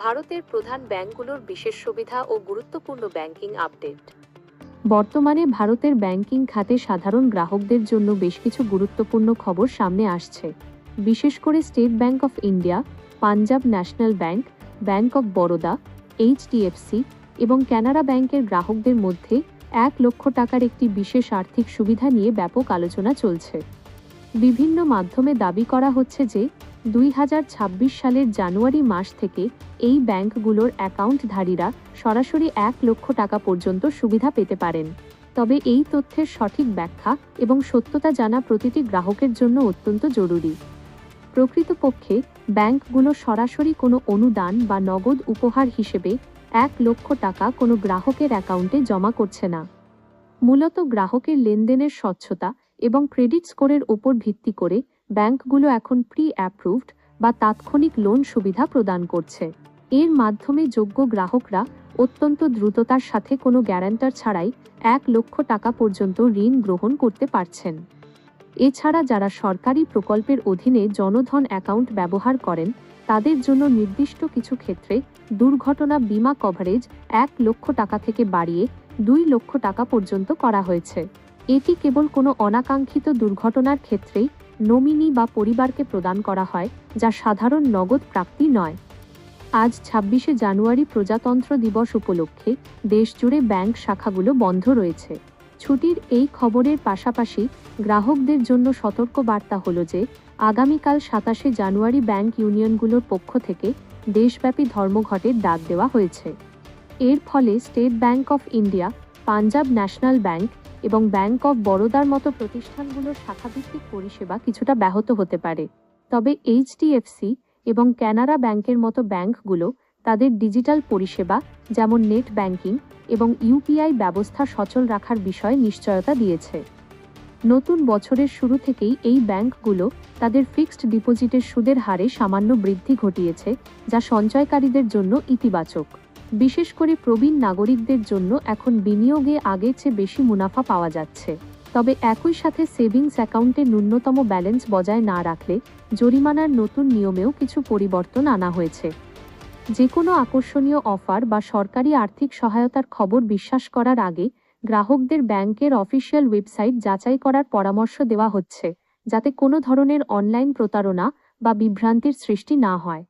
ভারতের প্রধান ব্যাংকগুলোর বিশেষ সুবিধা ও গুরুত্বপূর্ণ ব্যাংকিং আপডেট। বর্তমানে ভারতের ব্যাংকিং খাতে সাধারণ গ্রাহকদের জন্য বেশ কিছু গুরুত্বপূর্ণ খবর সামনে আসছে। বিশেষ করে state bank of India, Punjab national bank, bank of Baroda, HDFC এবং কানাড়া ব্যাংকের গ্রাহকদের মধ্যে 1 লক্ষ টাকার একটি বিশেষ আর্থিক সুবিধা নিয়ে ব্যাপক আলোচনা চলছে। বিভিন্ন মাধ্যমে দাবি করা হচ্ছে যে 2026 সালের জানুয়ারি মাস থেকে এই ব্যাংকগুলোর অ্যাকাউন্টধারীরা সরাসরি 1 লক্ষ টাকা পর্যন্ত সুবিধা পেতে পারেন। তবে এই তথ্যের সঠিক ব্যাখ্যা এবং সত্যতা জানা প্রতিটি গ্রাহকের জন্য অত্যন্ত জরুরি। প্রকৃতপক্ষে ব্যাংকগুলো সরাসরি কোনো অনুদান বা নগদ উপহার হিসেবে 1 লক্ষ টাকা কোনো গ্রাহকের অ্যাকাউন্টে জমা করছে না। মূলত গ্রাহকের লেনদেনের স্বচ্ছতা এবং ক্রেডিট স্কোরের ওপর ভিত্তি করে ব্যাংকগুলো এখন প্রি অ্যাপ্রুভড বা তাৎক্ষণিক লোন সুবিধা প্রদান করছে। এর মাধ্যমে যোগ্য গ্রাহকরা অত্যন্ত দ্রুততার সাথে কোনো গ্যারান্টার ছাড়াই 1 লক্ষ টাকা পর্যন্ত ঋণ গ্রহণ করতে পারছেন। এছাড়া যারা সরকারি প্রকল্পের অধীনে জনধন অ্যাকাউন্ট ব্যবহার করেন তাদের জন্য নির্দিষ্ট কিছু ক্ষেত্রে দুর্ঘটনা বীমা কভারেজ 1 লক্ষ টাকা থেকে বাড়িয়ে 2 লক্ষ টাকা পর্যন্ত করা হয়েছে। এটি কেবল কোনো অনাকাঙ্ক্ষিত দুর্ঘটনার ক্ষেত্রেই নমিনি বা পরিবারকে প্রদান করা হয়, যা সাধারণ নগদ প্রাপ্তি নয়। আজ 26শে জানুয়ারি প্রজাতন্ত্র দিবস উপলক্ষে দেশজুড়ে ব্যাংক শাখাগুলো বন্ধ রয়েছে। ছুটির এই খবরের পাশাপাশি গ্রাহকদের জন্য সতর্কবার্তা হলো যে আগামীকাল 27শে জানুয়ারি ব্যাংক ইউনিয়নগুলোর পক্ষ থেকে দেশব্যাপী ধর্মঘটের ডাক দেওয়া হয়েছে। এর ফলে state bank of India, Punjab national bank এবং ব্যাংক অফ বরোদার মতো প্রতিষ্ঠানগুলোর শাখাভিত্তিক পরিষেবা কিছুটা ব্যাহত হতে পারে। তবে এইচডিএফসি এবং কানাড়া ব্যাংকের মতো ব্যাংকগুলো তাদের ডিজিটাল পরিষেবা যেমন নেট ব্যাংকিং এবং ইউপিআই ব্যবস্থা সচল রাখার বিষয়ে নিশ্চয়তা দিয়েছে। নতুন বছরের শুরু থেকেই এই ব্যাংকগুলো তাদের ফিক্সড ডিপোজিটের সুদের হারে সামান্য বৃদ্ধি ঘটিয়েছে, যা সঞ্চয়কারীদের জন্য ইতিবাচক। বিশেষ করে প্রবীণ নাগরিকদের জন্য এখন বিনিয়োগে আগের চেয়ে বেশি মুনাফা পাওয়া যাচ্ছে। তবে একই সাথে সেভিংস অ্যাকাউন্টে ন্যূনতম ব্যালেন্স বজায় না রাখলে জরিমানার নতুন নিয়মেও কিছু পরিবর্তন আনা হয়েছে। যে কোনো আকর্ষণীয় অফার বা সরকারি আর্থিক সহায়তার খবর বিশ্বাস করার আগে গ্রাহকদের ব্যাংকের অফিসিয়াল ওয়েবসাইট যাচাই করার পরামর্শ দেওয়া হচ্ছে, যাতে কোনো ধরনের অনলাইন প্রতারণা বা বিভ্রান্তির সৃষ্টি না হয়।